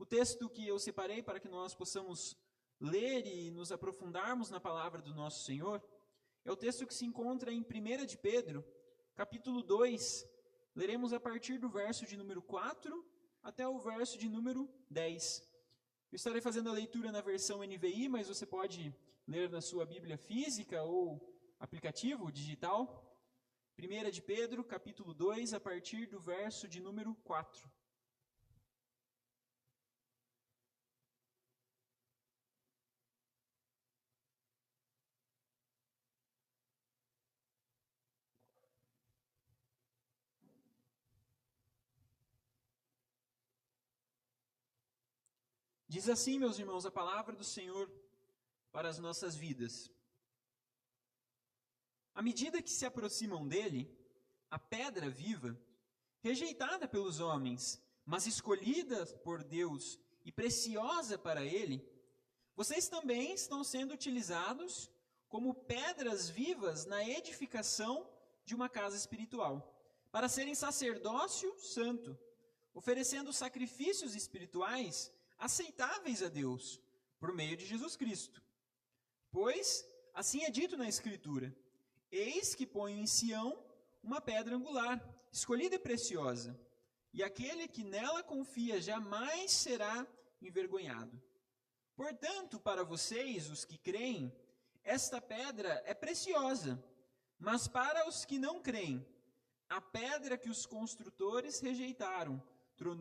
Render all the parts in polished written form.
O texto que eu separei para que nós possamos ler e nos aprofundarmos na palavra do nosso Senhor é o texto que se encontra em 1 de Pedro, capítulo 2. Leremos a partir do verso de número 4 até o verso de número 10. Eu estarei fazendo a leitura na versão NVI, mas você pode ler na sua Bíblia física ou aplicativo digital. 1 de Pedro, capítulo 2, a partir do verso de número 4. Diz assim, meus irmãos, a palavra do Senhor para as nossas vidas. À medida que se aproximam dele, a pedra viva, rejeitada pelos homens, mas escolhida por Deus e preciosa para ele, vocês também estão sendo utilizados como pedras vivas na edificação de uma casa espiritual, para serem sacerdócio santo, oferecendo sacrifícios espirituais aceitáveis a Deus, por meio de Jesus Cristo. Pois, assim é dito na Escritura, eis que ponho em Sião uma pedra angular, escolhida e preciosa, e aquele que nela confia jamais será envergonhado. Portanto, para vocês, os que creem, esta pedra é preciosa, mas para os que não creem, a pedra que os construtores rejeitaram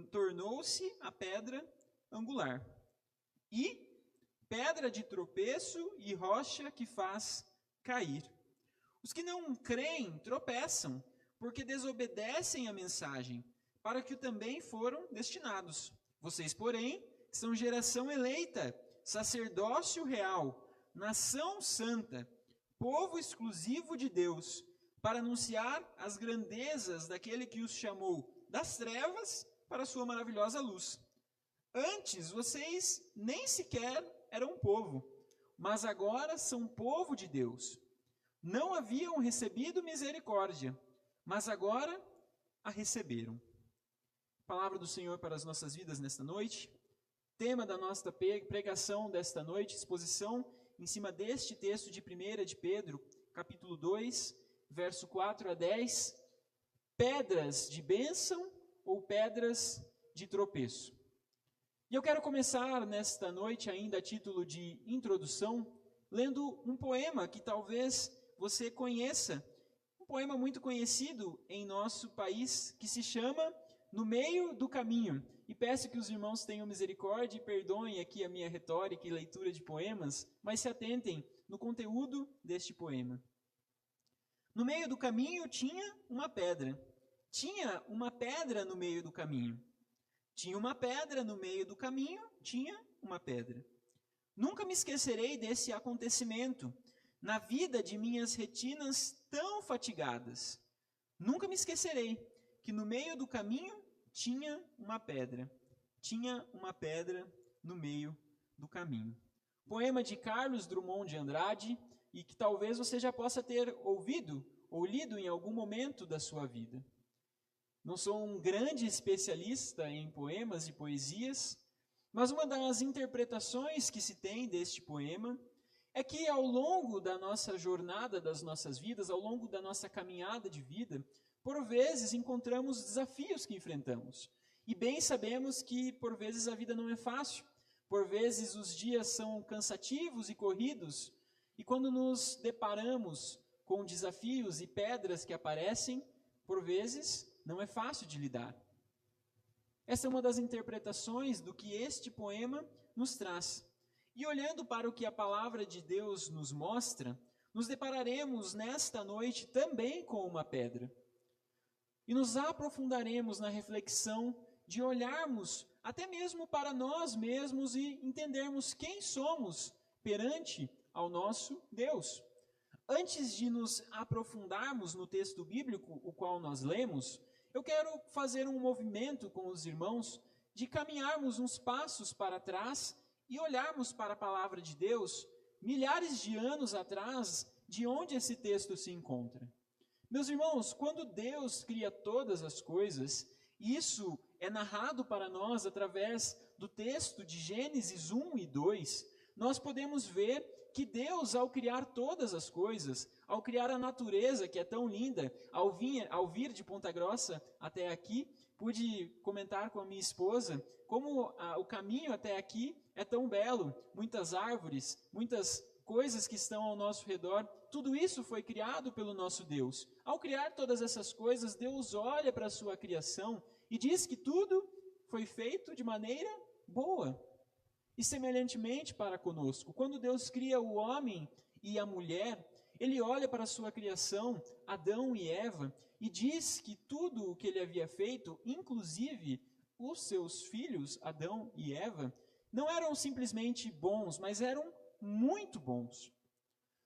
tornou-se a pedra angular, e pedra de tropeço e rocha que faz cair. Os que não creem tropeçam, porque desobedecem a mensagem, para que também foram destinados. Vocês, porém, são geração eleita, sacerdócio real, nação santa, povo exclusivo de Deus, para anunciar as grandezas daquele que os chamou das trevas para a sua maravilhosa luz. Antes, vocês nem sequer eram povo, mas agora são povo de Deus. Não haviam recebido misericórdia, mas agora a receberam. Palavra do Senhor para as nossas vidas nesta noite. Tema da nossa pregação desta noite, exposição em cima deste texto de 1 de Pedro, capítulo 2, verso 4 a 10. Pedras de bênção ou pedras de tropeço. E eu quero começar nesta noite, ainda a título de introdução, lendo um poema que talvez você conheça, um poema muito conhecido em nosso país, que se chama No Meio do Caminho. E peço que os irmãos tenham misericórdia e perdoem aqui a minha retórica e leitura de poemas, mas se atentem no conteúdo deste poema. No meio do caminho tinha uma pedra. Tinha uma pedra no meio do caminho. Tinha uma pedra no meio do caminho, tinha uma pedra. Nunca me esquecerei desse acontecimento na vida de minhas retinas tão fatigadas. Nunca me esquecerei que no meio do caminho tinha uma pedra. Tinha uma pedra no meio do caminho. Poema de Carlos Drummond de Andrade, e que talvez você já possa ter ouvido ou lido em algum momento da sua vida. Não sou um grande especialista em poemas e poesias, mas uma das interpretações que se tem deste poema é que ao longo da nossa jornada, das nossas vidas, ao longo da nossa caminhada de vida, por vezes encontramos desafios que enfrentamos. E bem sabemos que por vezes a vida não é fácil, por vezes os dias são cansativos e corridos, e quando nos deparamos com desafios e pedras que aparecem, por vezes não é fácil de lidar. Essa é uma das interpretações do que este poema nos traz. E olhando para o que a palavra de Deus nos mostra, nos depararemos nesta noite também com uma pedra. E nos aprofundaremos na reflexão de olharmos até mesmo para nós mesmos e entendermos quem somos perante ao nosso Deus. Antes de nos aprofundarmos no texto bíblico, o qual nós lemos, eu quero fazer um movimento com os irmãos de caminharmos uns passos para trás e olharmos para a palavra de Deus milhares de anos atrás, de onde esse texto se encontra. Meus irmãos, quando Deus cria todas as coisas, isso é narrado para nós através do texto de Gênesis 1 e 2, nós podemos ver que Deus, ao criar todas as coisas, ao criar a natureza, que é tão linda, ao vir de Ponta Grossa até aqui, pude comentar com a minha esposa como o caminho até aqui é tão belo, muitas árvores, muitas coisas que estão ao nosso redor, tudo isso foi criado pelo nosso Deus. Ao criar todas essas coisas, Deus olha para a sua criação e diz que tudo foi feito de maneira boa. E semelhantemente para conosco, quando Deus cria o homem e a mulher, Ele olha para a sua criação, Adão e Eva, e diz que tudo o que Ele havia feito, inclusive os seus filhos, Adão e Eva, não eram simplesmente bons, mas eram muito bons.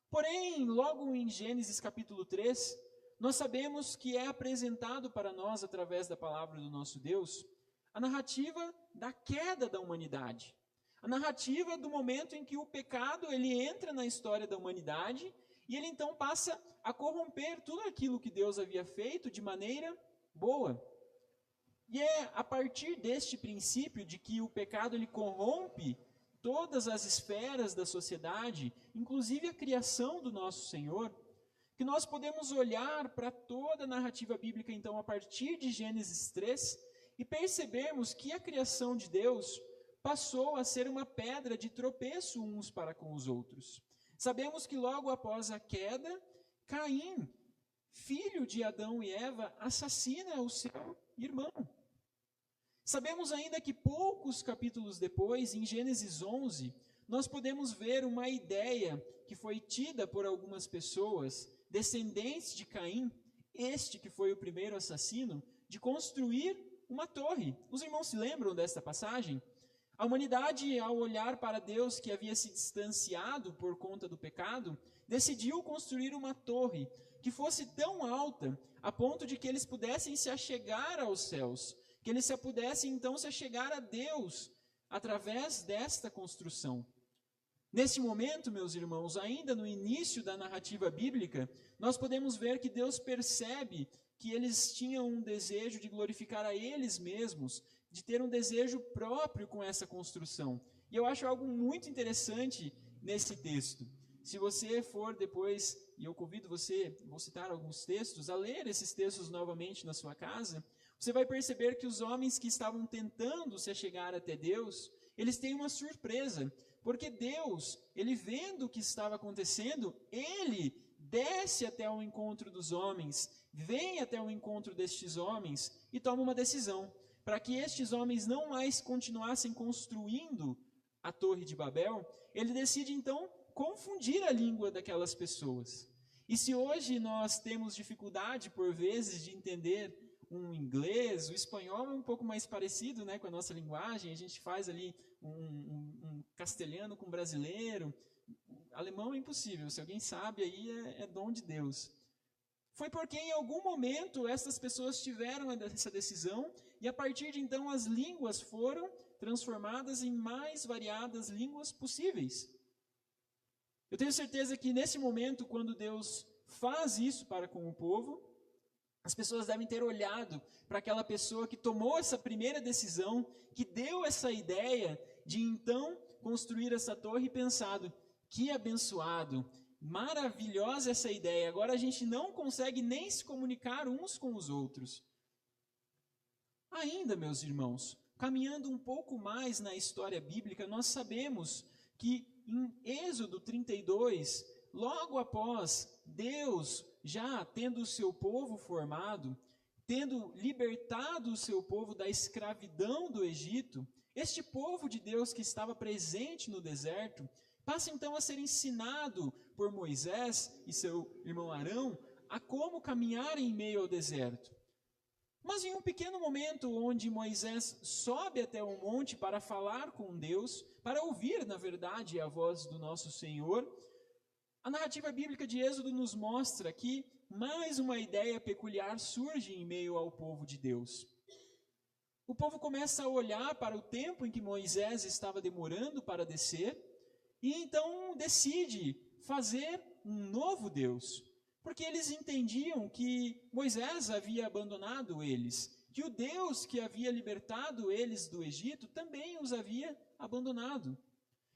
Porém, logo em Gênesis capítulo 3, nós sabemos que é apresentado para nós, através da palavra do nosso Deus, a narrativa da queda da humanidade. A narrativa do momento em que o pecado ele entra na história da humanidade e ele então passa a corromper tudo aquilo que Deus havia feito de maneira boa. E é a partir deste princípio de que o pecado ele corrompe todas as esferas da sociedade, inclusive a criação do nosso Senhor, que nós podemos olhar para toda a narrativa bíblica então a partir de Gênesis 3 e percebermos que a criação de Deus passou a ser uma pedra de tropeço uns para com os outros. Sabemos que logo após a queda, Caim, filho de Adão e Eva, assassina o seu irmão. Sabemos ainda que poucos capítulos depois, em Gênesis 11, nós podemos ver uma ideia que foi tida por algumas pessoas, descendentes de Caim, este que foi o primeiro assassino, de construir uma torre. Os irmãos se lembram desta passagem? A humanidade, ao olhar para Deus que havia se distanciado por conta do pecado, decidiu construir uma torre que fosse tão alta a ponto de que eles pudessem se achegar aos céus, que eles pudessem então se achegar a Deus através desta construção. Neste momento, meus irmãos, ainda no início da narrativa bíblica, nós podemos ver que Deus percebe que eles tinham um desejo de glorificar a eles mesmos, de ter um desejo próprio com essa construção. E eu acho algo muito interessante nesse texto. Se você for depois, e eu convido você, vou citar alguns textos, a ler esses textos novamente na sua casa, você vai perceber que os homens que estavam tentando se achegar até Deus, eles têm uma surpresa, porque Deus, ele vendo o que estava acontecendo, ele desce até o encontro dos homens, vem até o encontro destes homens e toma uma decisão, para que estes homens não mais continuassem construindo a Torre de Babel, ele decide então confundir a língua daquelas pessoas. E se hoje nós temos dificuldade, por vezes, de entender um inglês, o espanhol é um pouco mais parecido, né, com a nossa linguagem, a gente faz ali um castelhano com brasileiro, alemão é impossível, se alguém sabe aí é dom de Deus. Foi porque em algum momento essas pessoas tiveram essa decisão e a partir de então as línguas foram transformadas em mais variadas línguas possíveis. Eu tenho certeza que nesse momento, quando Deus faz isso para com o povo, as pessoas devem ter olhado para aquela pessoa que tomou essa primeira decisão, que deu essa ideia de então construir essa torre e pensado, que abençoado, maravilhosa essa ideia, agora a gente não consegue nem se comunicar uns com os outros. Ainda, meus irmãos, caminhando um pouco mais na história bíblica, nós sabemos que em Êxodo 32, logo após Deus já tendo o seu povo formado, tendo libertado o seu povo da escravidão do Egito, este povo de Deus que estava presente no deserto, passa então a ser ensinado por Moisés e seu irmão Arão a como caminhar em meio ao deserto. Mas em um pequeno momento onde Moisés sobe até o monte para falar com Deus, para ouvir, na verdade, a voz do nosso Senhor, a narrativa bíblica de Êxodo nos mostra que mais uma ideia peculiar surge em meio ao povo de Deus. O povo começa a olhar para o tempo em que Moisés estava demorando para descer e então decide fazer um novo Deus. Porque eles entendiam que Moisés havia abandonado eles, que o Deus que havia libertado eles do Egito também os havia abandonado.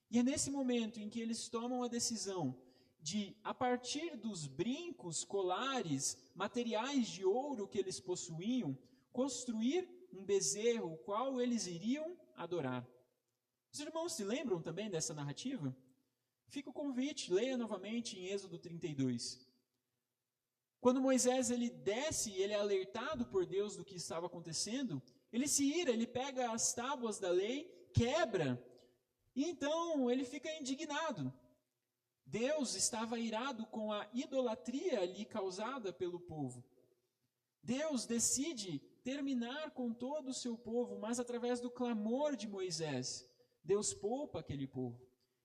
E é nesse momento em que eles tomam a decisão de, a partir dos brincos, colares, materiais de ouro que eles possuíam, construir um bezerro, o qual eles iriam adorar. Os irmãos se lembram também dessa narrativa? Fica o convite, leia novamente em Êxodo 32. Quando Moisés ele desce, ele é alertado por Deus do que estava acontecendo, ele se ira, ele pega as tábuas da lei, quebra, e então ele fica indignado. Deus estava irado com a idolatria ali causada pelo povo. Deus decide terminar com todo o seu povo, mas através do clamor de Moisés, Deus poupa aquele povo.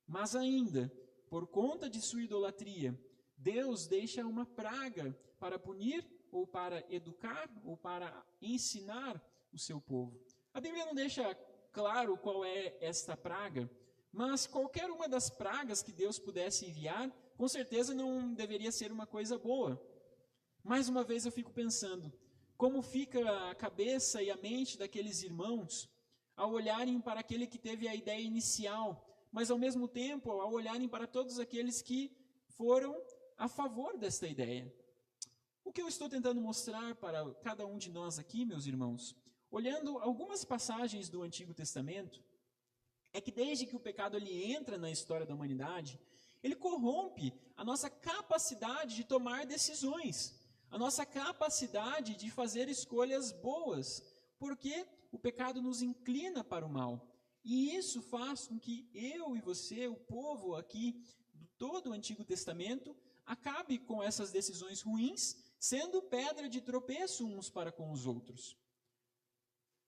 Mas ainda, por conta de sua idolatria, Deus deixa uma praga para punir, ou para educar, ou para ensinar o seu povo. A Bíblia não deixa claro qual é esta praga, mas qualquer uma das pragas que Deus pudesse enviar, com certeza não deveria ser uma coisa boa. Mais uma vez eu fico pensando, como fica a cabeça e a mente daqueles irmãos ao olharem para aquele que teve a ideia inicial, mas ao mesmo tempo ao olharem para todos aqueles que foram a favor desta ideia. O que eu estou tentando mostrar para cada um de nós aqui, meus irmãos, olhando algumas passagens do Antigo Testamento, é que desde que o pecado ele entra na história da humanidade, ele corrompe a nossa capacidade de tomar decisões, a nossa capacidade de fazer escolhas boas, porque o pecado nos inclina para o mal. E isso faz com que eu e você, o povo aqui, de todo o Antigo Testamento, acabe com essas decisões ruins, sendo pedra de tropeço uns para com os outros.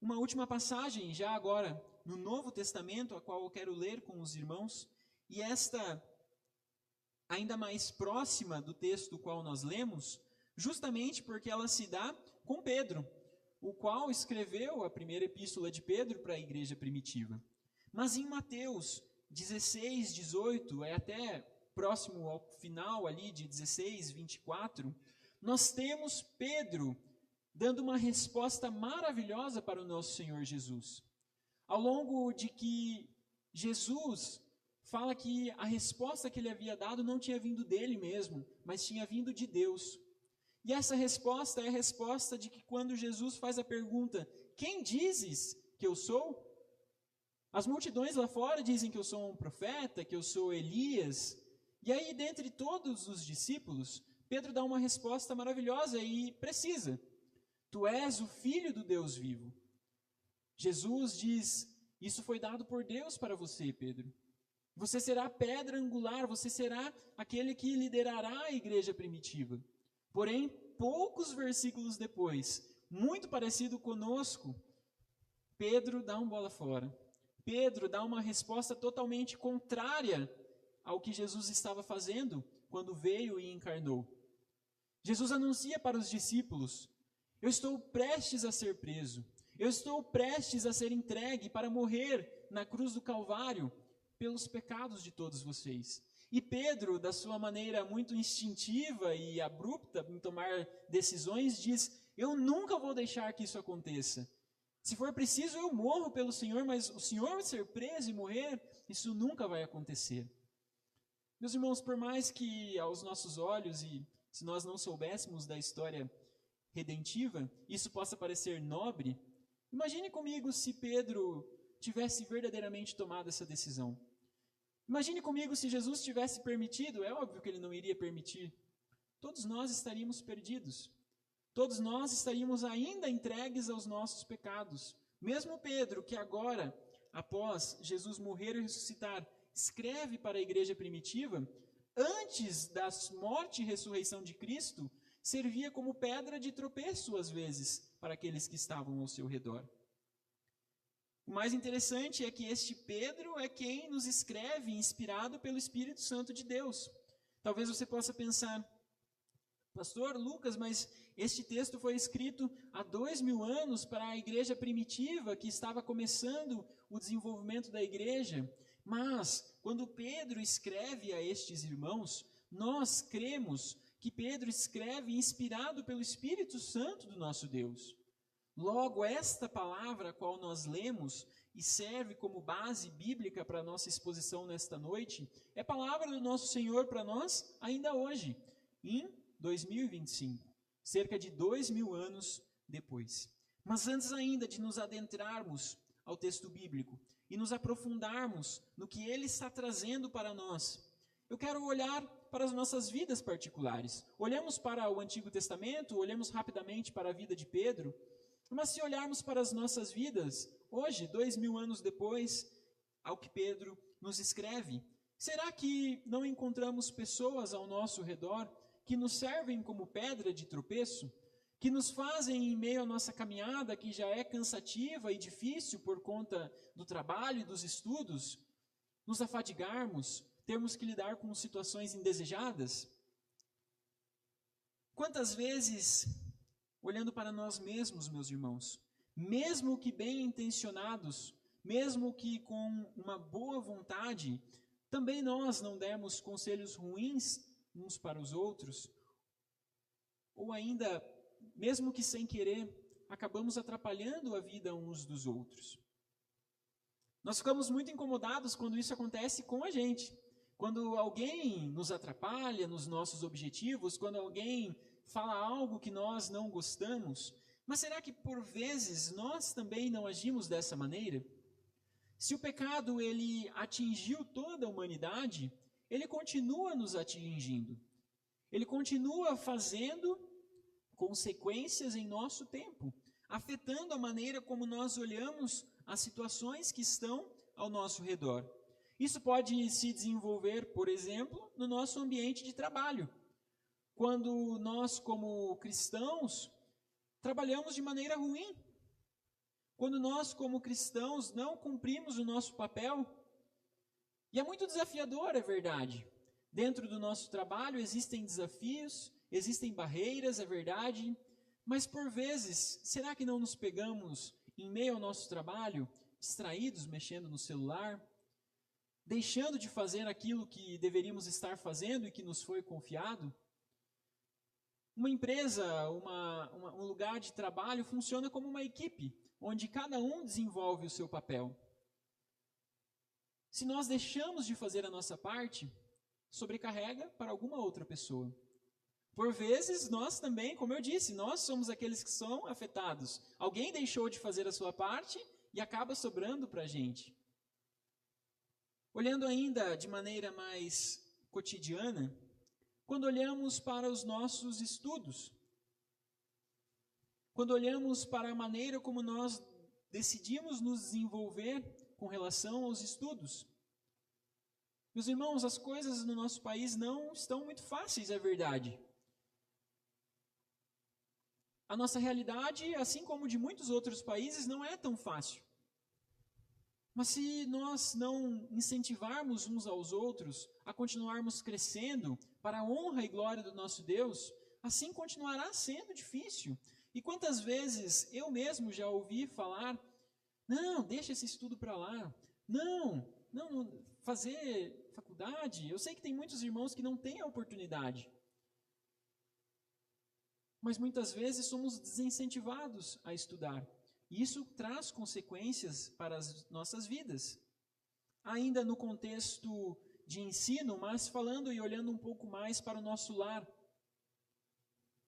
Uma última passagem, já agora, no Novo Testamento, a qual eu quero ler com os irmãos, e esta ainda mais próxima do texto qual nós lemos, justamente porque ela se dá com Pedro, o qual escreveu a primeira epístola de Pedro para a igreja primitiva. Mas em Mateus 16, 18, é até próximo ao final ali de 16, 24, nós temos Pedro dando uma resposta maravilhosa para o nosso Senhor Jesus. Ao longo de que Jesus fala que a resposta que ele havia dado não tinha vindo dele mesmo, mas tinha vindo de Deus. E essa resposta é a resposta de que quando Jesus faz a pergunta, quem dizes que eu sou? As multidões lá fora dizem que eu sou um profeta, que eu sou Elias. E aí, dentre todos os discípulos, Pedro dá uma resposta maravilhosa e precisa. Tu és o Filho do Deus vivo. Jesus diz, isso foi dado por Deus para você, Pedro. Você será a pedra angular, você será aquele que liderará a igreja primitiva. Porém, poucos versículos depois, muito parecido conosco, Pedro dá um bola fora. Pedro dá uma resposta totalmente contrária ao que Jesus estava fazendo quando veio e encarnou. Jesus anuncia para os discípulos, eu estou prestes a ser preso, eu estou prestes a ser entregue para morrer na cruz do Calvário pelos pecados de todos vocês. E Pedro, da sua maneira muito instintiva e abrupta em tomar decisões, diz, eu nunca vou deixar que isso aconteça. Se for preciso, eu morro pelo Senhor, mas o Senhor ser preso e morrer, isso nunca vai acontecer. Meus irmãos, por mais que aos nossos olhos, e se nós não soubéssemos da história redentiva, isso possa parecer nobre, imagine comigo se Pedro tivesse verdadeiramente tomado essa decisão. Imagine comigo se Jesus tivesse permitido, é óbvio que ele não iria permitir, todos nós estaríamos perdidos. Todos nós estaríamos ainda entregues aos nossos pecados. Mesmo Pedro, que agora, após Jesus morrer e ressuscitar, escreve para a igreja primitiva, antes da morte e ressurreição de Cristo, servia como pedra de tropeço, às vezes, para aqueles que estavam ao seu redor. O mais interessante é que este Pedro é quem nos escreve, inspirado pelo Espírito Santo de Deus. Talvez você possa pensar, Pastor Lucas, mas este texto foi escrito há 2000 anos para a igreja primitiva que estava começando o desenvolvimento da igreja. Mas, quando Pedro escreve a estes irmãos, nós cremos que Pedro escreve inspirado pelo Espírito Santo do nosso Deus. Logo, esta palavra a qual nós lemos e serve como base bíblica para a nossa exposição nesta noite, é palavra do nosso Senhor para nós ainda hoje, em 2025, cerca de 2000 anos depois. Mas antes ainda de nos adentrarmos ao texto bíblico e nos aprofundarmos no que ele está trazendo para nós, eu quero olhar para as nossas vidas particulares. Olhamos para o Antigo Testamento, olhamos rapidamente para a vida de Pedro, mas se olharmos para as nossas vidas, hoje, 2000 anos depois, ao que Pedro nos escreve, será que não encontramos pessoas ao nosso redor que nos servem como pedra de tropeço, que nos fazem, em meio à nossa caminhada, que já é cansativa e difícil por conta do trabalho e dos estudos, nos afadigarmos, termos que lidar com situações indesejadas? Quantas vezes, olhando para nós mesmos, meus irmãos, mesmo que bem intencionados, mesmo que com uma boa vontade, também nós não demos conselhos ruins uns para os outros, ou ainda, mesmo que sem querer, acabamos atrapalhando a vida uns dos outros. Nós ficamos muito incomodados quando isso acontece com a gente. Quando alguém nos atrapalha nos nossos objetivos, quando alguém fala algo que nós não gostamos, mas será que por vezes nós também não agimos dessa maneira? Se o pecado ele atingiu toda a humanidade, ele continua nos atingindo. Ele continua fazendo consequências em nosso tempo, afetando a maneira como nós olhamos as situações que estão ao nosso redor. Isso pode se desenvolver, por exemplo, no nosso ambiente de trabalho. Quando nós, como cristãos, trabalhamos de maneira ruim. Quando nós, como cristãos, não cumprimos o nosso papel. E é muito desafiador, é verdade. Dentro do nosso trabalho existem desafios, existem barreiras, é verdade. Mas por vezes, será que não nos pegamos em meio ao nosso trabalho, distraídos, mexendo no celular, deixando de fazer aquilo que deveríamos estar fazendo e que nos foi confiado? Uma empresa, um lugar de trabalho funciona como uma equipe, onde cada um desenvolve o seu papel. Se nós deixamos de fazer a nossa parte, sobrecarrega para alguma outra pessoa. Por vezes, nós também, como eu disse, nós somos aqueles que são afetados. Alguém deixou de fazer a sua parte e acaba sobrando para a gente. Olhando ainda de maneira mais cotidiana, quando olhamos para os nossos estudos, quando olhamos para a maneira como nós decidimos nos desenvolver com relação aos estudos. Meus irmãos, as coisas no nosso país não estão muito fáceis, é verdade. A nossa realidade, assim como de muitos outros países, não é tão fácil. Mas se nós não incentivarmos uns aos outros a continuarmos crescendo para a honra e glória do nosso Deus, assim continuará sendo difícil. E quantas vezes eu mesmo já ouvi falar, não, deixa esse estudo para lá, não, fazer faculdade, eu sei que tem muitos irmãos que não têm a oportunidade. Mas muitas vezes somos desincentivados a estudar. E isso traz consequências para as nossas vidas. Ainda no contexto de ensino, mas falando e olhando um pouco mais para o nosso lar.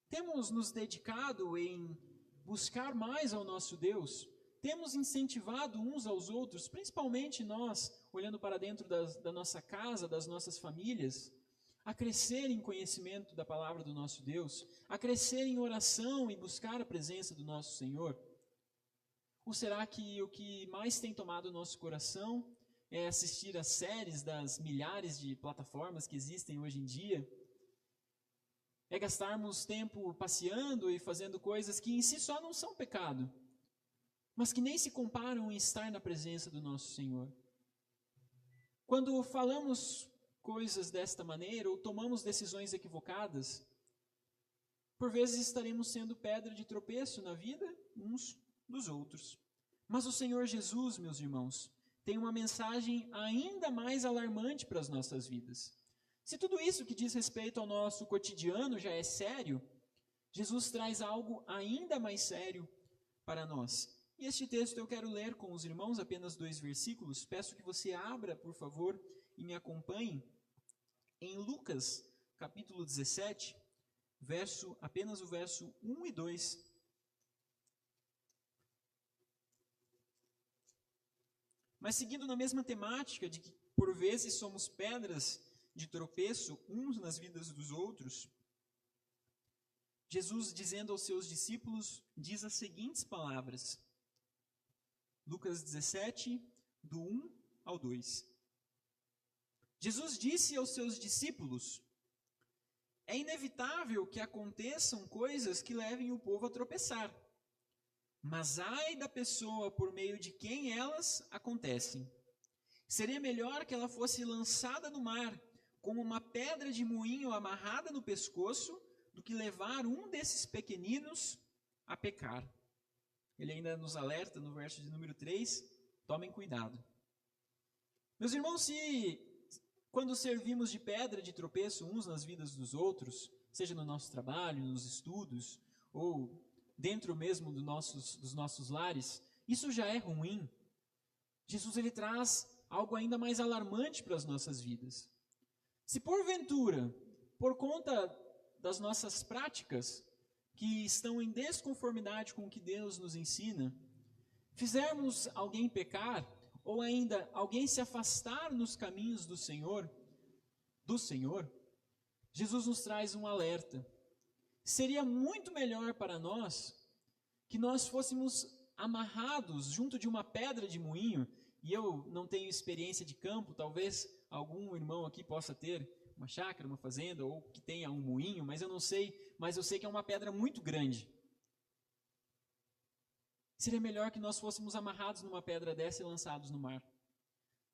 Temos nos dedicado em buscar mais ao nosso Deus? Temos incentivado uns aos outros, principalmente nós, olhando para dentro da nossa casa, das nossas famílias, a crescer em conhecimento da palavra do nosso Deus, a crescer em oração e buscar a presença do nosso Senhor? Ou será que o que mais tem tomado o nosso coração é assistir às séries das milhares de plataformas que existem hoje em dia? É gastarmos tempo passeando e fazendo coisas que em si só não são pecado, mas que nem se comparam em estar na presença do nosso Senhor? Quando falamos coisas desta maneira ou tomamos decisões equivocadas, por vezes estaremos sendo pedra de tropeço na vida uns dos outros. Mas o Senhor Jesus, meus irmãos, tem uma mensagem ainda mais alarmante para as nossas vidas. Se tudo isso que diz respeito ao nosso cotidiano já é sério, Jesus traz algo ainda mais sério para nós. E este texto eu quero ler com os irmãos, apenas 2 versículos. Peço que você abra, por favor, e me acompanhe em Lucas, capítulo 17, apenas o verso 1 e 2. Mas seguindo na mesma temática de que por vezes somos pedras de tropeço uns nas vidas dos outros, Jesus, dizendo aos seus discípulos, diz as seguintes palavras. Lucas 17, do 1 ao 2. Jesus disse aos seus discípulos: é inevitável que aconteçam coisas que levem o povo a tropeçar. Mas ai da pessoa por meio de quem elas acontecem. Seria melhor que ela fosse lançada no mar, como uma pedra de moinho amarrada no pescoço, do que levar um desses pequeninos a pecar. Ele ainda nos alerta no verso de número 3, tomem cuidado. Meus irmãos, se quando servimos de pedra de tropeço uns nas vidas dos outros, seja no nosso trabalho, nos estudos, ou dentro mesmo dos nossos lares, isso já é ruim. Jesus ele traz algo ainda mais alarmante para as nossas vidas. Se porventura, por conta das nossas práticas, que estão em desconformidade com o que Deus nos ensina, fizermos alguém pecar, ou ainda alguém se afastar nos caminhos do Senhor, Jesus nos traz um alerta. Seria muito melhor para nós que nós fôssemos amarrados junto de uma pedra de moinho, e eu não tenho experiência de campo, talvez algum irmão aqui possa ter uma chácara, uma fazenda, ou que tenha um moinho, mas eu não sei, mas eu sei que é uma pedra muito grande. Seria melhor que nós fôssemos amarrados numa pedra dessa e lançados no mar,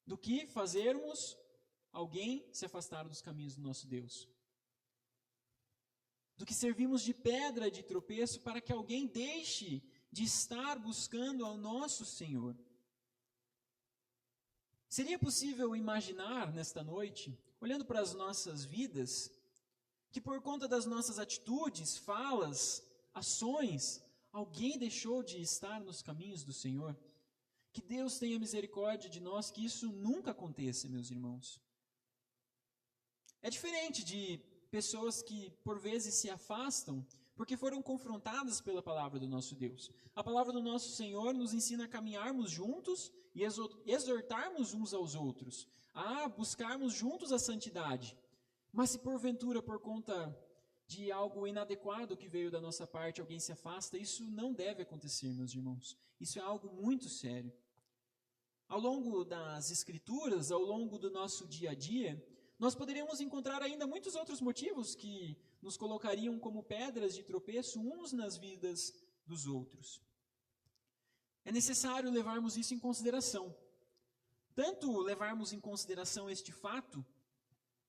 do que fazermos alguém se afastar dos caminhos do nosso Deus. Do que servirmos de pedra de tropeço para que alguém deixe de estar buscando ao nosso Senhor. Seria possível imaginar nesta noite, olhando para as nossas vidas, que por conta das nossas atitudes, falas, ações, alguém deixou de estar nos caminhos do Senhor? Que Deus tenha misericórdia de nós, que isso nunca aconteça, meus irmãos. É diferente de pessoas que por vezes se afastam porque foram confrontadas pela palavra do nosso Deus. A palavra do nosso Senhor nos ensina a caminharmos juntos e exortarmos uns aos outros, a buscarmos juntos a santidade. Mas se porventura, por conta de algo inadequado que veio da nossa parte, alguém se afasta, isso não deve acontecer, meus irmãos. Isso é algo muito sério. Ao longo das Escrituras, ao longo do nosso dia a dia, nós poderíamos encontrar ainda muitos outros motivos que nos colocariam como pedras de tropeço uns nas vidas dos outros. É necessário levarmos isso em consideração. Tanto levarmos em consideração este fato,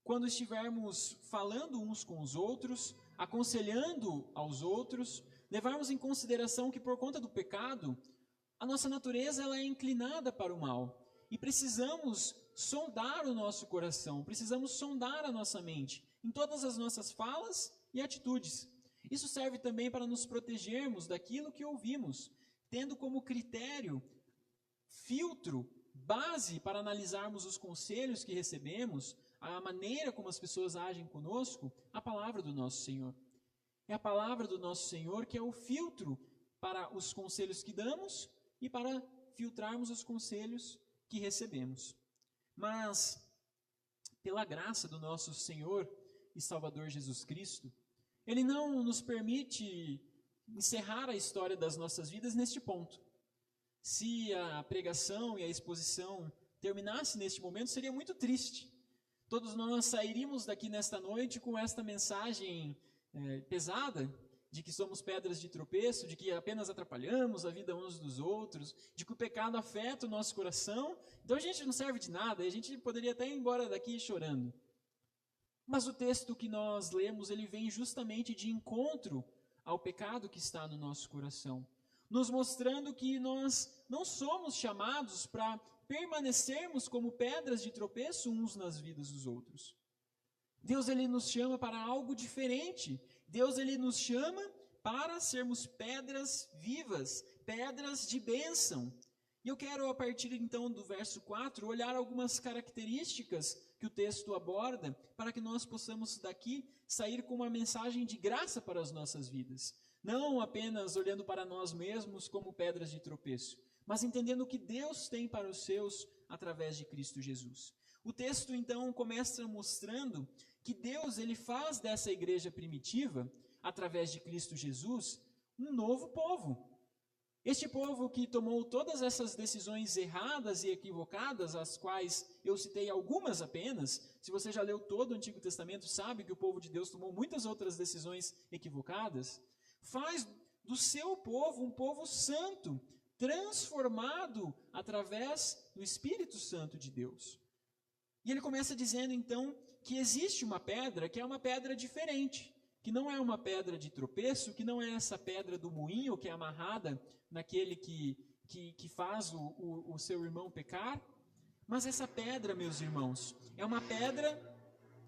quando estivermos falando uns com os outros, aconselhando aos outros, levarmos em consideração que por conta do pecado, a nossa natureza ela é inclinada para o mal. E precisamos sondar o nosso coração, precisamos sondar a nossa mente, em todas as nossas falas e atitudes. Isso serve também para nos protegermos daquilo que ouvimos, tendo como critério, filtro, base para analisarmos os conselhos que recebemos, a maneira como as pessoas agem conosco, a palavra do nosso Senhor. É a palavra do nosso Senhor que é o filtro para os conselhos que damos e para filtrarmos os conselhos que recebemos. Mas, pela graça do nosso Senhor e Salvador Jesus Cristo, Ele não nos permite encerrar a história das nossas vidas neste ponto. Se a pregação e a exposição terminasse neste momento, seria muito triste. Todos nós sairíamos daqui nesta noite com esta mensagem pesada, de que somos pedras de tropeço, de que apenas atrapalhamos a vida uns dos outros, de que o pecado afeta o nosso coração, então a gente não serve de nada, e a gente poderia até ir embora daqui chorando. Mas o texto que nós lemos, ele vem justamente de encontro ao pecado que está no nosso coração, nos mostrando que nós não somos chamados para permanecermos como pedras de tropeço uns nas vidas dos outros. Deus ele nos chama para algo diferente. Deus ele nos chama para sermos pedras vivas, pedras de bênção. E eu quero, a partir então do verso 4, olhar algumas características que o texto aborda, para que nós possamos daqui sair com uma mensagem de graça para as nossas vidas. Não apenas olhando para nós mesmos como pedras de tropeço, mas entendendo o que Deus tem para os seus através de Cristo Jesus. O texto então começa mostrando que Deus ele faz dessa igreja primitiva, através de Cristo Jesus, um novo povo. Este povo que tomou todas essas decisões erradas e equivocadas, as quais eu citei algumas apenas, se você já leu todo o Antigo Testamento, sabe que o povo de Deus tomou muitas outras decisões equivocadas, faz do seu povo um povo santo, transformado através do Espírito Santo de Deus. E ele começa dizendo então que existe uma pedra que é uma pedra diferente, que não é uma pedra de tropeço, que não é essa pedra do moinho que é amarrada naquele que faz o seu irmão pecar, mas essa pedra, meus irmãos, é uma pedra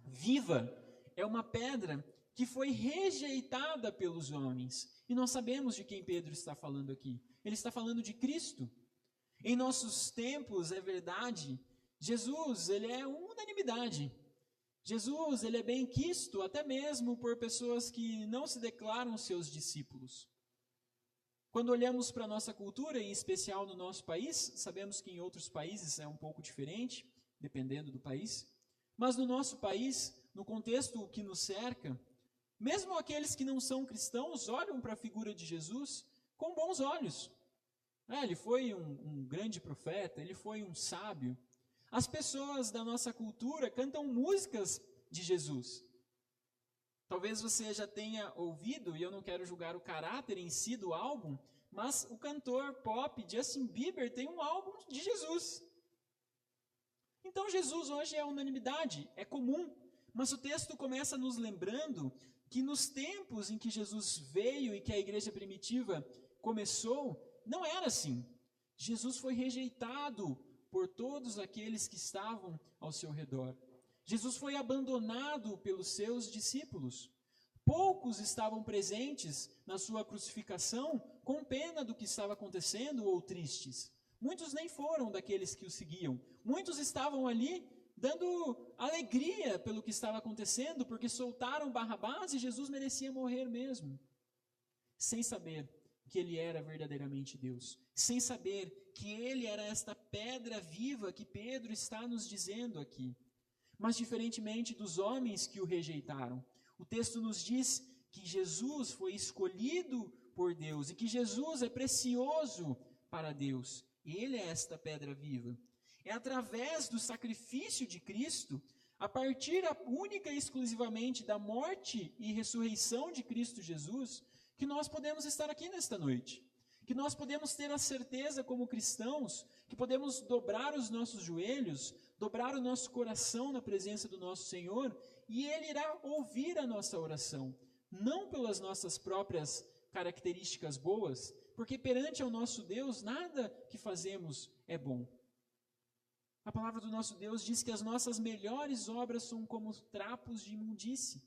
viva, é uma pedra que foi rejeitada pelos homens. E nós sabemos de quem Pedro está falando aqui. Ele está falando de Cristo. Em nossos tempos, é verdade, Jesus, ele é uma unanimidade. Jesus, ele é bem quisto, até mesmo por pessoas que não se declaram seus discípulos. Quando olhamos para a nossa cultura, em especial no nosso país, sabemos que em outros países é um pouco diferente, dependendo do país, mas no nosso país, no contexto que nos cerca, mesmo aqueles que não são cristãos olham para a figura de Jesus com bons olhos. Ele foi um grande profeta, ele foi um sábio. As pessoas da nossa cultura cantam músicas de Jesus. Talvez você já tenha ouvido, e eu não quero julgar o caráter em si do álbum, mas o cantor pop Justin Bieber tem um álbum de Jesus. Então Jesus hoje é unanimidade, é comum, mas o texto começa nos lembrando que nos tempos em que Jesus veio e que a igreja primitiva começou, não era assim. Jesus foi rejeitado por todos aqueles que estavam ao seu redor. Jesus foi abandonado pelos seus discípulos. Poucos estavam presentes na sua crucificação com pena do que estava acontecendo ou tristes. Muitos nem foram daqueles que o seguiam. Muitos estavam ali dando alegria pelo que estava acontecendo, porque soltaram Barrabás e Jesus merecia morrer mesmo. Sem saber que ele era verdadeiramente Deus. Sem saber que ele era esta pedra viva que Pedro está nos dizendo aqui. Mas diferentemente dos homens que o rejeitaram, o texto nos diz que Jesus foi escolhido por Deus e que Jesus é precioso para Deus. E ele é esta pedra viva. É através do sacrifício de Cristo, a partir única e exclusivamente da morte e ressurreição de Cristo Jesus, que nós podemos estar aqui nesta noite. Que nós podemos ter a certeza como cristãos, que podemos dobrar os nossos joelhos, dobrar o nosso coração na presença do nosso Senhor, e Ele irá ouvir a nossa oração, não pelas nossas próprias características boas, porque perante ao nosso Deus, nada que fazemos é bom. A palavra do nosso Deus diz que as nossas melhores obras são como trapos de imundície.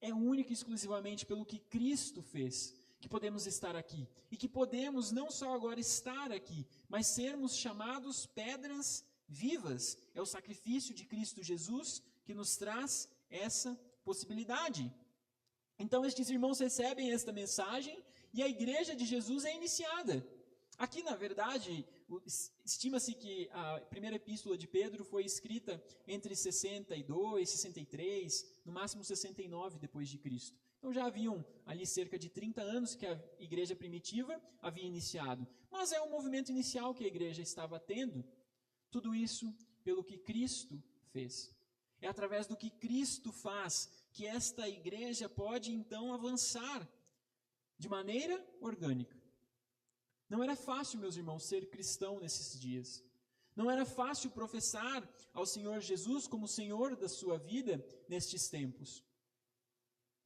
É único e exclusivamente pelo que Cristo fez que podemos estar aqui. E que podemos não só agora estar aqui, mas sermos chamados pedras vivas. É o sacrifício de Cristo Jesus que nos traz essa possibilidade. Então estes irmãos recebem esta mensagem e a igreja de Jesus é iniciada. Aqui, na verdade, estima-se que a primeira epístola de Pedro foi escrita entre 62, 63, no máximo 69 depois de Cristo. Então já haviam ali cerca de 30 anos que a igreja primitiva havia iniciado. Mas é um movimento inicial que a igreja estava tendo. Tudo isso pelo que Cristo fez. É através do que Cristo faz que esta igreja pode então avançar de maneira orgânica. Não era fácil, meus irmãos, ser cristão nesses dias. Não era fácil professar ao Senhor Jesus como Senhor da sua vida nestes tempos.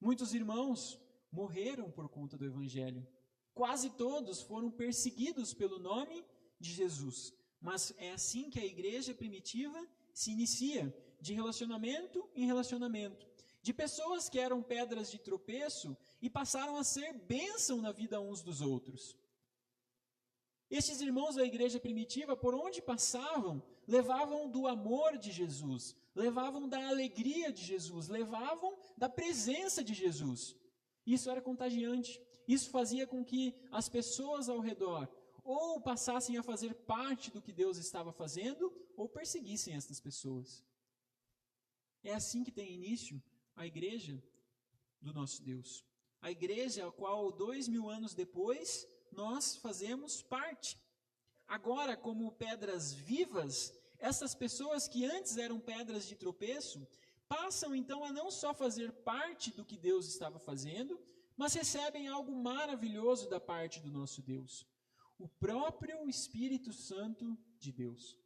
Muitos irmãos morreram por conta do Evangelho. Quase todos foram perseguidos pelo nome de Jesus. Mas é assim que a igreja primitiva se inicia, de relacionamento em relacionamento. de pessoas que eram pedras de tropeço e passaram a ser bênção na vida uns dos outros. Estes irmãos da igreja primitiva, por onde passavam, levavam do amor de Jesus, levavam da alegria de Jesus, levavam da presença de Jesus. Isso era contagiante. Isso fazia com que as pessoas ao redor ou passassem a fazer parte do que Deus estava fazendo, ou perseguissem essas pessoas. É assim que tem início a igreja do nosso Deus. A igreja a qual 2000 anos depois nós fazemos parte. Agora, como pedras vivas, essas pessoas que antes eram pedras de tropeço, passam então a não só fazer parte do que Deus estava fazendo, mas recebem algo maravilhoso da parte do nosso Deus. O próprio Espírito Santo de Deus.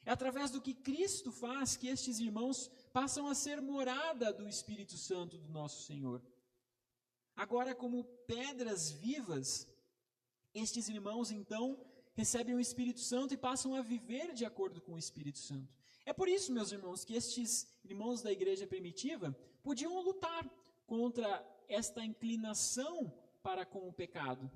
É através do que Cristo faz que estes irmãos passam a ser morada do Espírito Santo do nosso Senhor. Agora, como pedras vivas, estes irmãos então recebem o Espírito Santo e passam a viver de acordo com o Espírito Santo. É por isso, meus irmãos, que estes irmãos da igreja primitiva podiam lutar contra esta inclinação para com o pecado,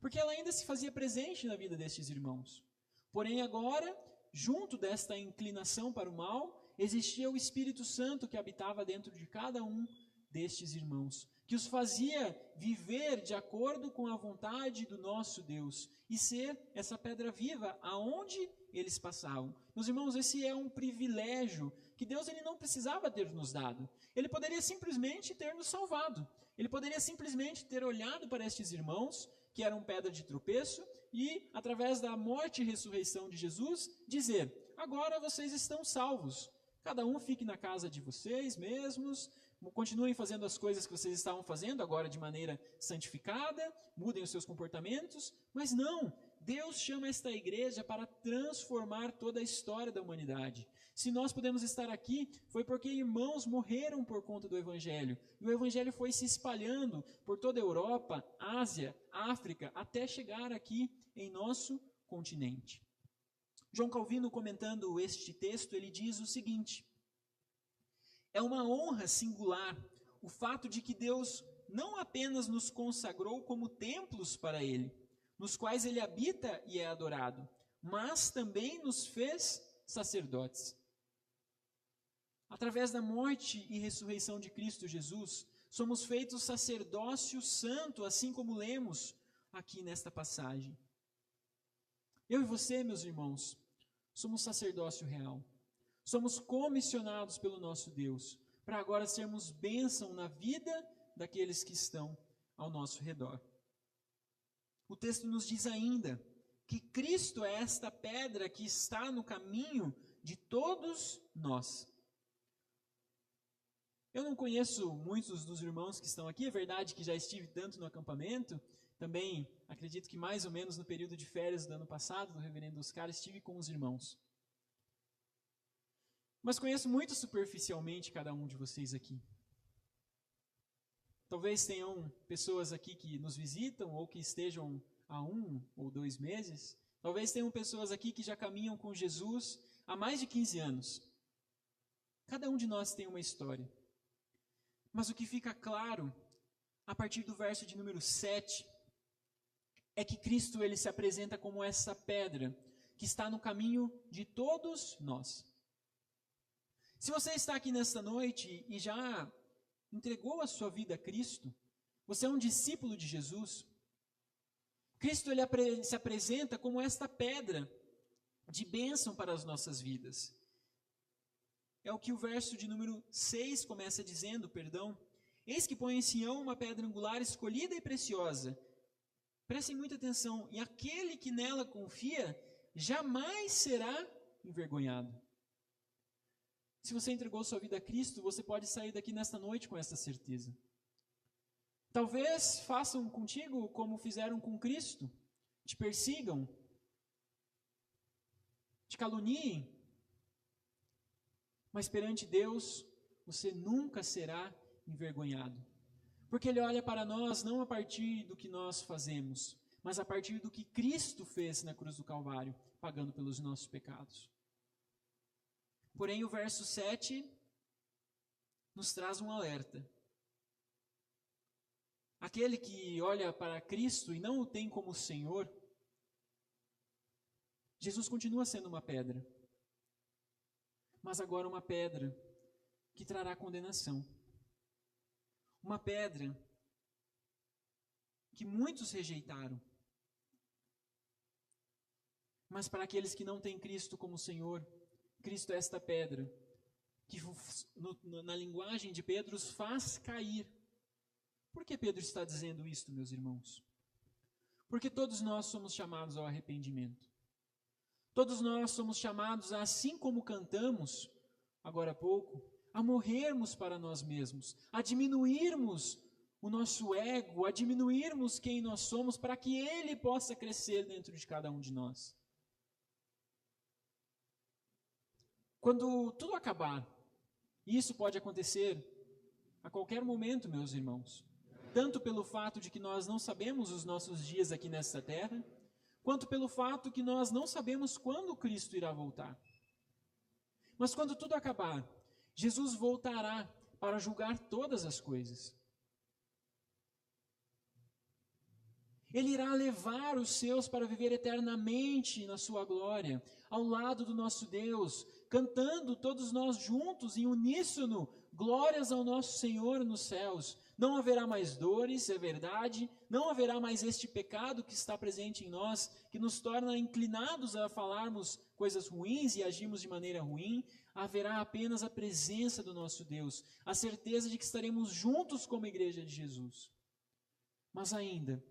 porque ela ainda se fazia presente na vida destes irmãos. Porém, agora, junto desta inclinação para o mal, existia o Espírito Santo que habitava dentro de cada um destes irmãos, que os fazia viver de acordo com a vontade do nosso Deus e ser essa pedra viva aonde eles passavam. Meus irmãos, esse é um privilégio que Deus ele não precisava ter nos dado. Ele poderia simplesmente ter nos salvado. Ele poderia simplesmente ter olhado para estes irmãos, que eram pedra de tropeço, e, através da morte e ressurreição de Jesus, dizer: agora vocês estão salvos. Cada um fique na casa de vocês mesmos, continuem fazendo as coisas que vocês estavam fazendo, agora de maneira santificada, mudem os seus comportamentos. Mas não, Deus chama esta igreja para transformar toda a história da humanidade. Se nós podemos estar aqui, foi porque irmãos morreram por conta do Evangelho. E o Evangelho foi se espalhando por toda a Europa, Ásia, África, até chegar aqui em nosso continente. João Calvino, comentando este texto, ele diz o seguinte: é uma honra singular o fato de que Deus não apenas nos consagrou como templos para Ele, nos quais Ele habita e é adorado, mas também nos fez sacerdotes. Através da morte e ressurreição de Cristo Jesus, somos feitos sacerdócio santo, assim como lemos aqui nesta passagem. Eu e você, meus irmãos, somos sacerdócio real. Somos comissionados pelo nosso Deus para agora sermos bênção na vida daqueles que estão ao nosso redor. O texto nos diz ainda que Cristo é esta pedra que está no caminho de todos nós. Eu não conheço muitos dos irmãos que estão aqui, é verdade que já estive tanto no acampamento, também acredito que mais ou menos no período de férias do ano passado, do reverendo Oscar, estive com os irmãos. Mas conheço muito superficialmente cada um de vocês aqui. Talvez tenham pessoas aqui que nos visitam ou que estejam há 1 ou 2 meses. Talvez tenham pessoas aqui que já caminham com Jesus há mais de 15 anos. Cada um de nós tem uma história. Mas o que fica claro, a partir do verso de número 7, é que Cristo ele se apresenta como essa pedra que está no caminho de todos nós. Se você está aqui nesta noite e já entregou a sua vida a Cristo, você é um discípulo de Jesus, Cristo ele se apresenta como esta pedra de bênção para as nossas vidas. É o que o verso de número 6 começa dizendo, eis que põe em Sião uma pedra angular escolhida e preciosa. Prestem muita atenção, e aquele que nela confia jamais será envergonhado. Se você entregou sua vida a Cristo, você pode sair daqui nesta noite com essa certeza. Talvez façam contigo como fizeram com Cristo, te persigam, te caluniem, mas perante Deus você nunca será envergonhado. Porque Ele olha para nós não a partir do que nós fazemos, mas a partir do que Cristo fez na cruz do Calvário, pagando pelos nossos pecados. Porém, o verso 7 nos traz um alerta. Aquele que olha para Cristo e não o tem como Senhor, Jesus continua sendo uma pedra, mas agora uma pedra que trará condenação. Uma pedra que muitos rejeitaram. Mas para aqueles que não têm Cristo como Senhor, Cristo é esta pedra que na linguagem de Pedro os faz cair. Por que Pedro está dizendo isto, meus irmãos? Porque todos nós somos chamados ao arrependimento. Todos nós somos chamados, assim como cantamos agora há pouco, a morrermos para nós mesmos, a diminuirmos o nosso ego, a diminuirmos quem nós somos, para que Ele possa crescer dentro de cada um de nós. Quando tudo acabar, e isso pode acontecer a qualquer momento, meus irmãos, tanto pelo fato de que nós não sabemos os nossos dias aqui nesta terra, quanto pelo fato que nós não sabemos quando Cristo irá voltar. Mas quando tudo acabar, Jesus voltará para julgar todas as coisas. Ele irá levar os seus para viver eternamente na sua glória, ao lado do nosso Deus, cantando todos nós juntos em uníssono, glórias ao nosso Senhor nos céus. Não haverá mais dores, é verdade, não haverá mais este pecado que está presente em nós, que nos torna inclinados a falarmos coisas ruins e agirmos de maneira ruim. Haverá apenas a presença do nosso Deus, a certeza de que estaremos juntos como igreja de Jesus. Mas ainda,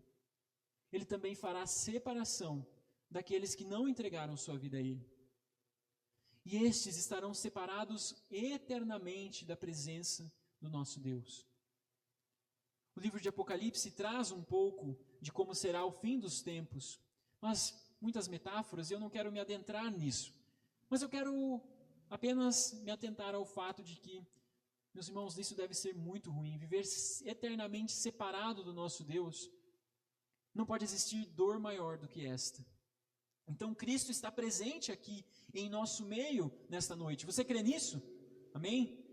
Ele também fará separação daqueles que não entregaram sua vida a Ele. E estes estarão separados eternamente da presença do nosso Deus. O livro de Apocalipse traz um pouco de como será o fim dos tempos, mas muitas metáforas, e eu não quero me adentrar nisso. Mas eu quero apenas me atentar ao fato de que, meus irmãos, isso deve ser muito ruim. Viver eternamente separado do nosso Deus, não pode existir dor maior do que esta. Então Cristo está presente aqui em nosso meio nesta noite. Você crê nisso? Amém?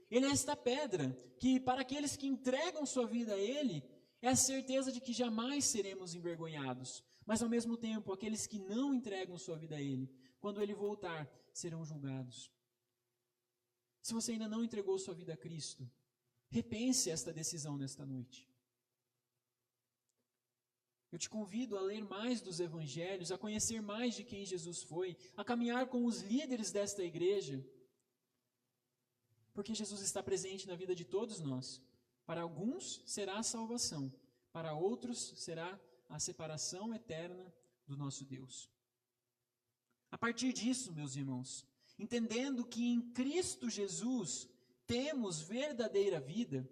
Ele é esta pedra que, para aqueles que entregam sua vida a Ele, é a certeza de que jamais seremos envergonhados. Mas ao mesmo tempo, aqueles que não entregam sua vida a Ele, quando Ele voltar, serão julgados. Se você ainda não entregou sua vida a Cristo, repense esta decisão nesta noite. Eu te convido a ler mais dos evangelhos, a conhecer mais de quem Jesus foi, a caminhar com os líderes desta igreja, porque Jesus está presente na vida de todos nós. Para alguns será a salvação, para outros será a separação eterna do nosso Deus. A partir disso, meus irmãos, entendendo que em Cristo Jesus temos verdadeira vida,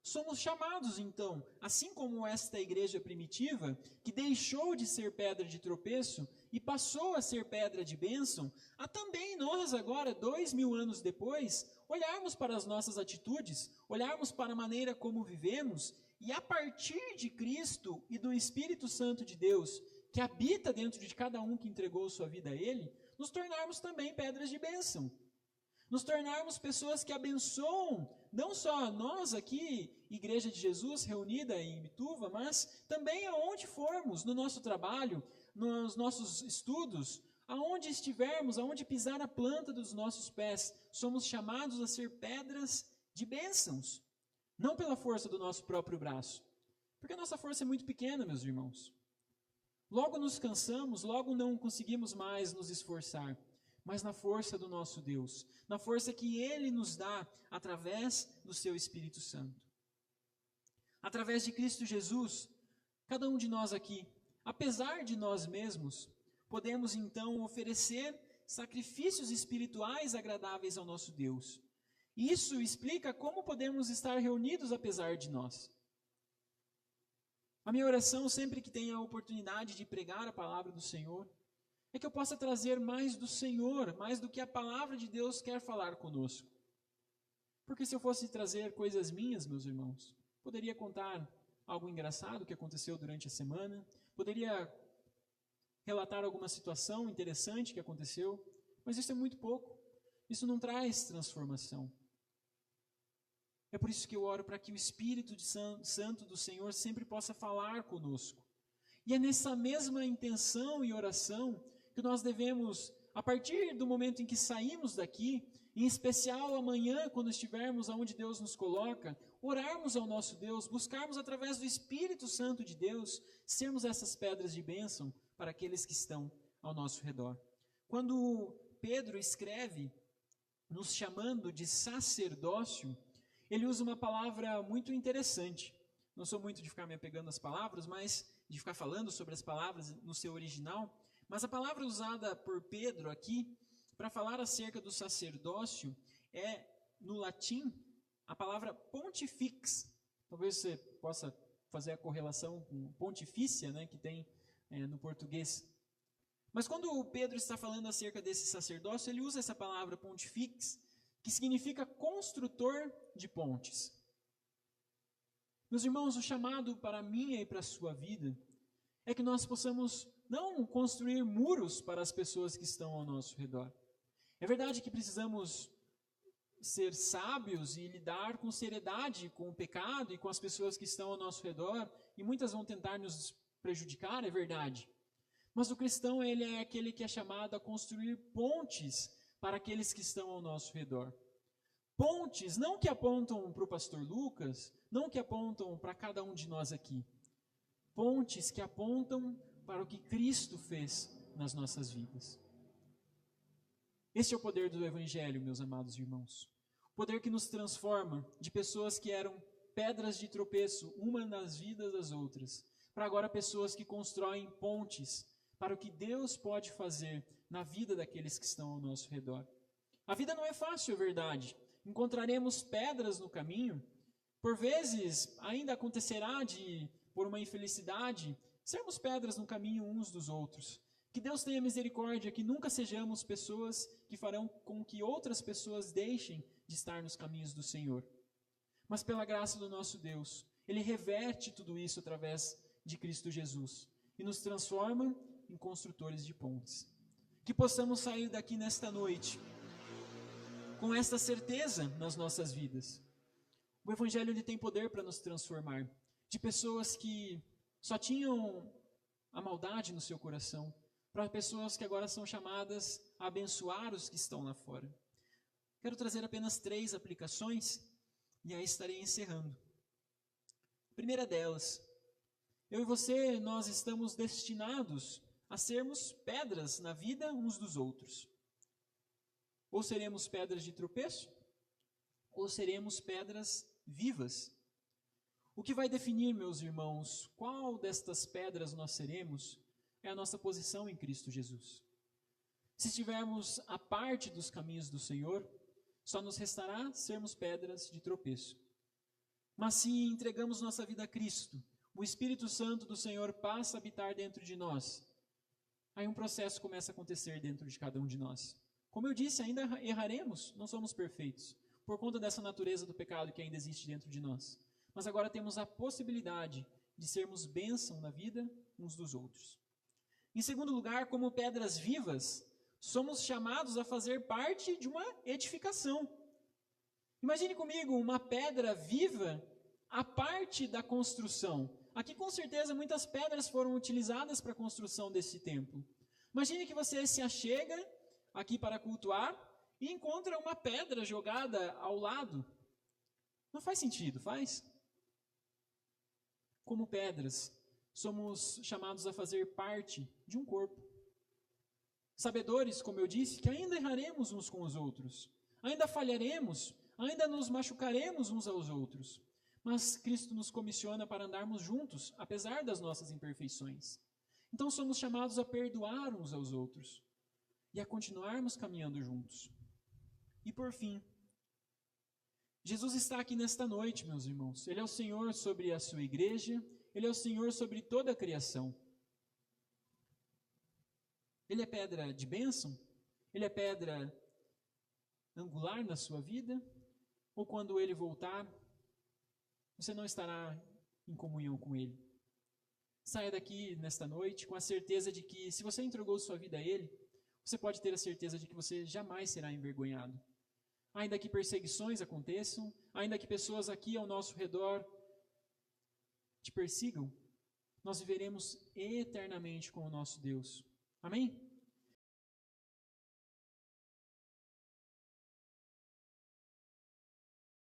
somos chamados então, assim como esta igreja primitiva, que deixou de ser pedra de tropeço e passou a ser pedra de bênção, a também nós agora, 2000 anos depois, olharmos para as nossas atitudes, olharmos para a maneira como vivemos, e a partir de Cristo e do Espírito Santo de Deus, que habita dentro de cada um que entregou sua vida a Ele, nos tornarmos também pedras de bênção. Nos tornarmos pessoas que abençoam, não só nós aqui, Igreja de Jesus, reunida em Imbituva, mas também aonde formos, no nosso trabalho, nos nossos estudos, aonde estivermos, aonde pisar a planta dos nossos pés, somos chamados a ser pedras de bênçãos, não pela força do nosso próprio braço, porque a nossa força é muito pequena, meus irmãos. Logo nos cansamos, logo não conseguimos mais nos esforçar, mas na força do nosso Deus, na força que Ele nos dá através do seu Espírito Santo. Através de Cristo Jesus, cada um de nós aqui, apesar de nós mesmos, podemos então oferecer sacrifícios espirituais agradáveis ao nosso Deus. Isso explica como podemos estar reunidos apesar de nós. A minha oração, sempre que tenho a oportunidade de pregar a palavra do Senhor, é que eu possa trazer mais do Senhor, mais do que a palavra de Deus quer falar conosco. Porque se eu fosse trazer coisas minhas, meus irmãos, poderia contar algo engraçado que aconteceu durante a semana, poderia relatar alguma situação interessante que aconteceu, mas isso é muito pouco. Isso não traz transformação. É por isso que eu oro para que o Espírito Santo do Senhor sempre possa falar conosco. E é nessa mesma intenção e oração que nós devemos, a partir do momento em que saímos daqui, em especial amanhã, quando estivermos aonde Deus nos coloca, orarmos ao nosso Deus, buscarmos através do Espírito Santo de Deus, sermos essas pedras de bênção para aqueles que estão ao nosso redor. Quando Pedro escreve, nos chamando de sacerdócio, ele usa uma palavra muito interessante. Não sou muito de ficar me apegando às palavras, mas de ficar falando sobre as palavras no seu original. Mas a palavra usada por Pedro aqui, para falar acerca do sacerdócio, é, no latim, a palavra pontifex. Talvez você possa fazer a correlação com pontifícia, né, que tem no português. Mas quando o Pedro está falando acerca desse sacerdócio, ele usa essa palavra pontifex, que significa construtor de pontes. Meus irmãos, o chamado para a minha e para a sua vida é que nós possamos não construir muros para as pessoas que estão ao nosso redor. É verdade que precisamos ser sábios e lidar com seriedade com o pecado e com as pessoas que estão ao nosso redor, e muitas vão tentar nos prejudicar, é verdade. Mas o cristão, ele é aquele que é chamado a construir pontes para aqueles que estão ao nosso redor. Pontes não que apontam para o pastor Lucas, não que apontam para cada um de nós aqui. Pontes que apontam para o que Cristo fez nas nossas vidas. Esse é o poder do Evangelho, meus amados irmãos. O poder que nos transforma de pessoas que eram pedras de tropeço, uma nas vidas das outras, para agora pessoas que constroem pontes para o que Deus pode fazer na vida daqueles que estão ao nosso redor. A vida não é fácil, é verdade. Encontraremos pedras no caminho. Por vezes, ainda acontecerá de, por uma infelicidade, sermos pedras no caminho uns dos outros. Que Deus tenha misericórdia, que nunca sejamos pessoas que farão com que outras pessoas deixem de estar nos caminhos do Senhor. Mas pela graça do nosso Deus, Ele reverte tudo isso através de Cristo Jesus e nos transforma em construtores de pontes. Que possamos sair daqui nesta noite com esta certeza nas nossas vidas. O Evangelho ele tem poder para nos transformar de pessoas que só tinham a maldade no seu coração, para pessoas que agora são chamadas a abençoar os que estão lá fora. Quero trazer apenas 3 aplicações e aí estarei encerrando. A primeira delas, eu e você, nós estamos destinados a sermos pedras na vida uns dos outros. Ou seremos pedras de tropeço, ou seremos pedras vivas. O que vai definir, meus irmãos, qual destas pedras nós seremos, é a nossa posição em Cristo Jesus. Se estivermos à parte dos caminhos do Senhor, só nos restará sermos pedras de tropeço. Mas se entregamos nossa vida a Cristo, o Espírito Santo do Senhor passa a habitar dentro de nós, aí um processo começa a acontecer dentro de cada um de nós. Como eu disse, ainda erraremos, não somos perfeitos, por conta dessa natureza do pecado que ainda existe dentro de nós. Mas agora temos a possibilidade de sermos bênção na vida uns dos outros. Em segundo lugar, como pedras vivas, somos chamados a fazer parte de uma edificação. Imagine comigo uma pedra viva à parte da construção. Aqui com certeza muitas pedras foram utilizadas para a construção desse templo. Imagine que você se achega aqui para cultuar e encontra uma pedra jogada ao lado. Não faz sentido, faz? Como pedras, somos chamados a fazer parte de um corpo. Sabedores, como eu disse, que ainda erraremos uns com os outros, ainda falharemos, ainda nos machucaremos uns aos outros, mas Cristo nos comissiona para andarmos juntos, apesar das nossas imperfeições. Então somos chamados a perdoar uns aos outros e a continuarmos caminhando juntos. E por fim, Jesus está aqui nesta noite, meus irmãos. Ele é o Senhor sobre a sua igreja, Ele é o Senhor sobre toda a criação. Ele é pedra de bênção? Ele é pedra angular na sua vida? Ou quando Ele voltar, você não estará em comunhão com Ele? Saia daqui nesta noite com a certeza de que, se você entregou sua vida a Ele, você pode ter a certeza de que você jamais será envergonhado. ainda que perseguições aconteçam, ainda que pessoas aqui ao nosso redor te persigam, nós viveremos eternamente com o nosso Deus. Amém?